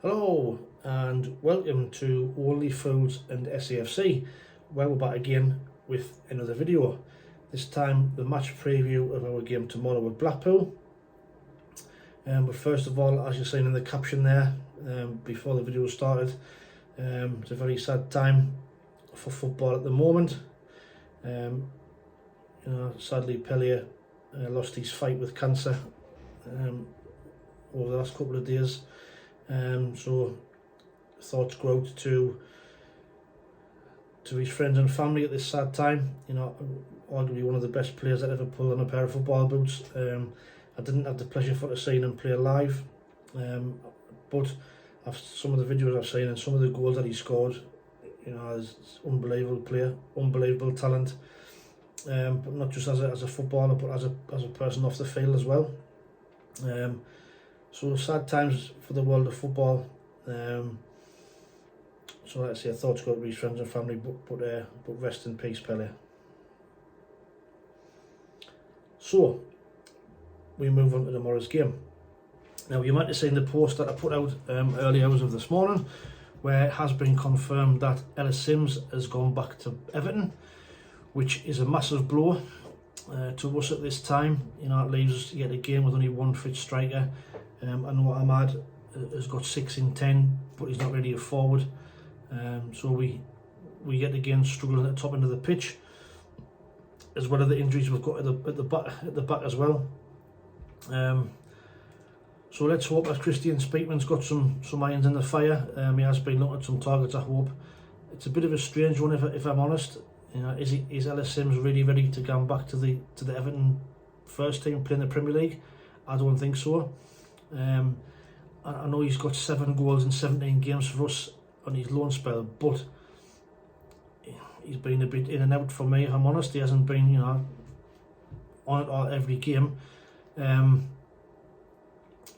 Hello and welcome to Only Foods and SAFC, where we're back again with another video. This time the match preview of our game tomorrow with Blackpool. But first of all, as you're seeing in the caption there, before the video started, it's a very sad time for football at the moment. Sadly Pelé lost his fight with cancer over the last couple of days. So thoughts go out to his friends and family at this sad time. Arguably one of the best players that ever pulled on a pair of football boots. I didn't have the pleasure for seeing him play live, but some of the videos I've seen and some of the goals that he scored, is unbelievable player, unbelievable talent. But not just as a footballer, but as a person off the field as well. So sad times for the world of football. So like I say, thoughts go to his friends and family, but rest in peace, Pelé. So we move on to tomorrow's game. Now you might have seen the post that I put out early hours of this morning, where it has been confirmed that Ellis Sims has gone back to Everton, which is a massive blow to us at this time. It leaves us yet a game with only one fit striker. I know Ahmad has got 6 in 10, but he's not really a forward. So we yet again struggling at the top end of the pitch, as well as the injuries we've got at the back as well. So let's hope that Christian Speakman's got some irons in the fire. He has been looking at some targets. I hope. It's a bit of a strange one, if I'm honest. Is Ellis Sims really ready to come back to the Everton first team playing the Premier League? I don't think so. I know he's got 7 goals in 17 games for us on his loan spell, but he's been a bit in and out for me, if I'm honest. He hasn't been, on it all every game.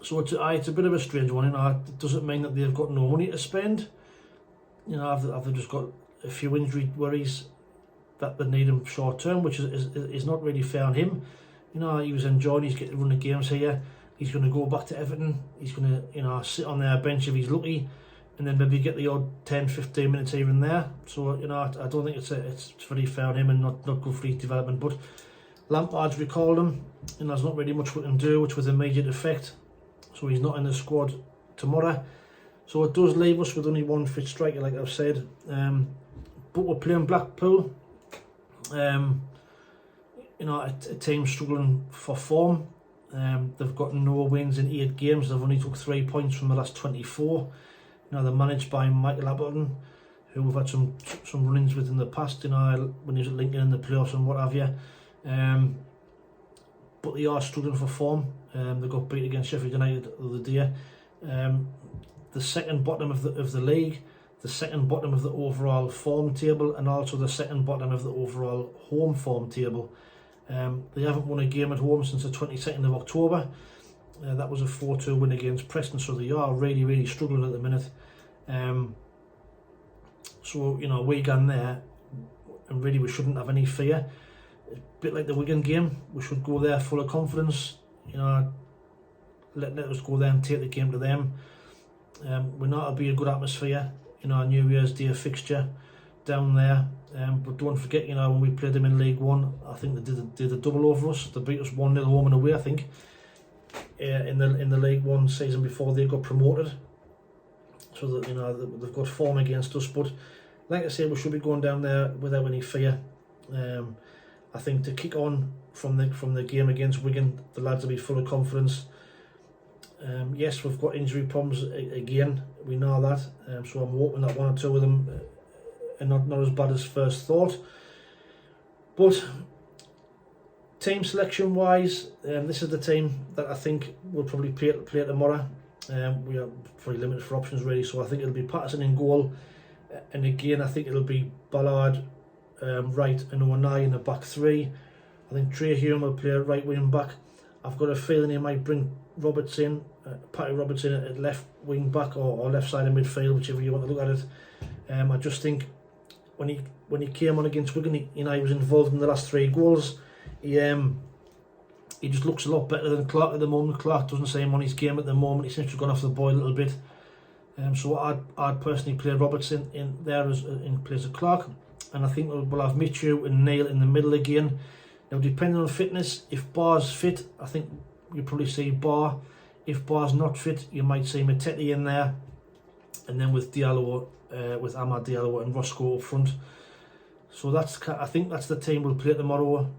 So it's a bit of a strange one. It doesn't mean that they've got no money to spend. Have they just got a few injury worries that they need him short term, which is not really fair on him. He was enjoying, he's getting to run the games here. He's going to go back to Everton. He's going to, sit on their bench if he's lucky, and then maybe get the odd 10-15 minutes here and there. So, I don't think it's very fair on him and not good for his development. But Lampard's recalled him, and there's not really much we can do, which with immediate effect. So he's not in the squad tomorrow. So it does leave us with only one fit striker, like I've said. But we're playing Blackpool. A team struggling for form. They've got no wins in 8 games. They've only took 3 points from the last 24. They're managed by Michael Appleton, who we've had some run-ins with in the past, when he was at Lincoln in the playoffs and what have you. But they are struggling for form. They got beat against Sheffield United the other day. The second bottom of the league, the second bottom of the overall form table, and also the second bottom of the overall home form table. They haven't won a game at home since the 22nd of October. That was a 4-2 win against Preston, so they are really, really struggling at the minute. So, we got there, and really we shouldn't have any fear. A bit like the Wigan game, we should go there full of confidence. Let us go there and take the game to them. We know it'll be a good atmosphere, New Year's Day fixture down there. But don't forget, when we played them in League One, I think they did a double over us. They beat us 1-0 home and away, I think, in the League One season before they got promoted. So that they've got form against us. But like I say, we should be going down there without any fear. I think to kick on from the game against Wigan, the lads will be full of confidence. Yes, we've got injury problems again. We know that. So I'm hoping that 1 or 2 of them and not as bad as first thought. But team selection wise, this is the team that I think will probably play tomorrow. We are very limited for options really, so I think it'll be Patterson in goal, and again I think it'll be Ballard, Wright and Onai in the back 3. I think Trey Hume will play right wing back. I've got a feeling he might bring Patty Robertson at left wing back or left side of midfield, whichever you want to look at it. I just think when he came on against Wigan, he was involved in the last 3 goals. He just looks a lot better than Clark at the moment. Clark doesn't seem on his game at the moment. He seems to have gone off the boil a little bit. So I'd personally play Robertson in there as in place of Clark, and I think we'll have Michu and Neil in the middle again. Now, depending on fitness, if Bar's fit, I think you'll probably see Bar. If Bar's not fit, you might see Matete in there, and then with Diallo, with Amad Diallo and Roscoe up front. So I think that's the team we'll play tomorrow.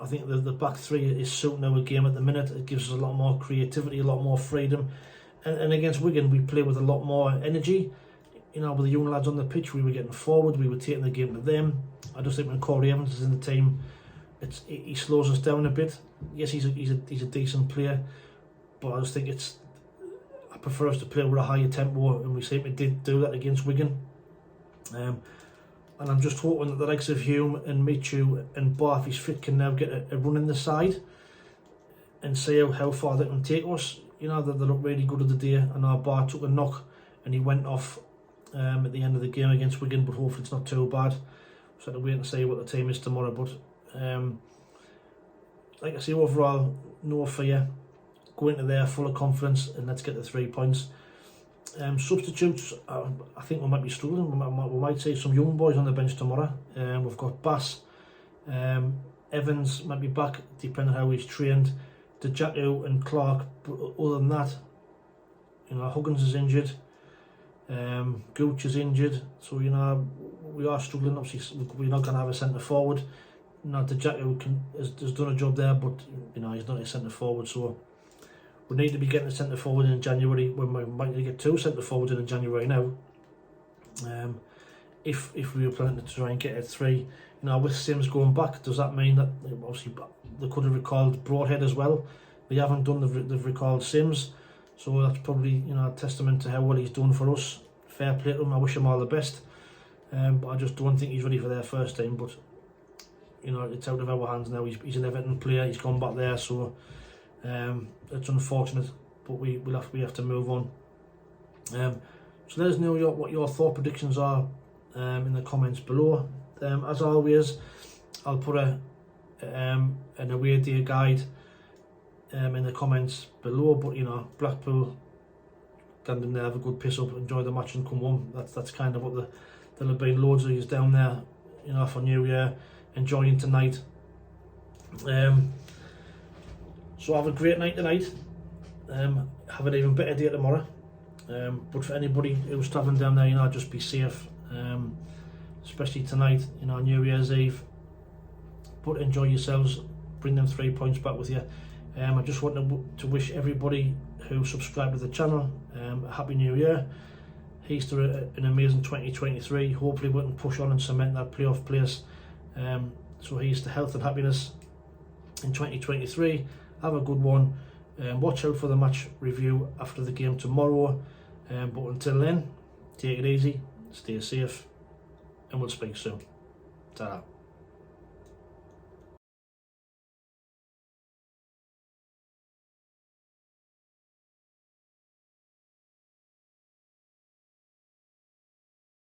I think the back three is suiting our game at the minute. It gives us a lot more creativity, a lot more freedom. And against Wigan, we play with a lot more energy. You know, with the young lads on the pitch, we were getting forward, we were taking the game to them. I just think when Corey Evans is in the team, he slows us down a bit. Yes, he's a decent player, but I just think I prefer us to play with a higher tempo, and we seem to did do that against Wigan. And I'm just hoping that the likes of Hume and Michu and Bar, if he's fit, can now get a run in the side and see how far they can take us. You know, they look really good at the day. I know Bar took a knock and he went off at the end of the game against Wigan, but hopefully it's not too bad. So to wait and see what the team is tomorrow. But like I say, overall, no fear. Go into there full of confidence and let's get the 3 points. Substitutes, I think we might be struggling. We might see some young boys on the bench tomorrow. We've got Bass, Evans might be back, depending on how he's trained. Dejacko and Clark, but other than that, you know, Huggins is injured, Gooch is injured, so you know we are struggling. Obviously, we're not going to have a centre forward. Now Dejacko has done a job there, but you know he's not a centre forward, so we need to be getting a centre forward in January. When we might need to get 2 centre forwards in January now. If we were planning to try and get a 3, you know, with Sims going back, does that mean that obviously they could have recalled Broadhead as well? They haven't done. They've recalled Sims, so that's probably, you know, a testament to how well he's done for us. Fair play to him. I wish him all the best. But I just don't think he's ready for their first team. But you know, it's out of our hands now. He's an Everton player. He's gone back there, so it's unfortunate. But we have to move on. So let us know what your thought predictions are in the comments below. As always, I'll put an away day guide in the comments below. But you know, Blackpool, stand in there, have a good piss up, enjoy the match and come home. That's kind of what there'll have been loads of you down there, you know, for New Year, enjoying tonight. So have a great night tonight. Have an even better day tomorrow. But for anybody who's travelling down there, you know, just be safe. Especially tonight, you know, New Year's Eve. But enjoy yourselves. Bring them 3 points back with you. I just want to wish everybody who subscribed to the channel a happy New Year. Here's to an amazing 2023. Hopefully we can push on and cement that playoff place. So here's to health and happiness in 2023. Have a good one. Watch out for the match review after the game tomorrow. But until then, take it easy, stay safe, and we'll speak soon. Ta-ra.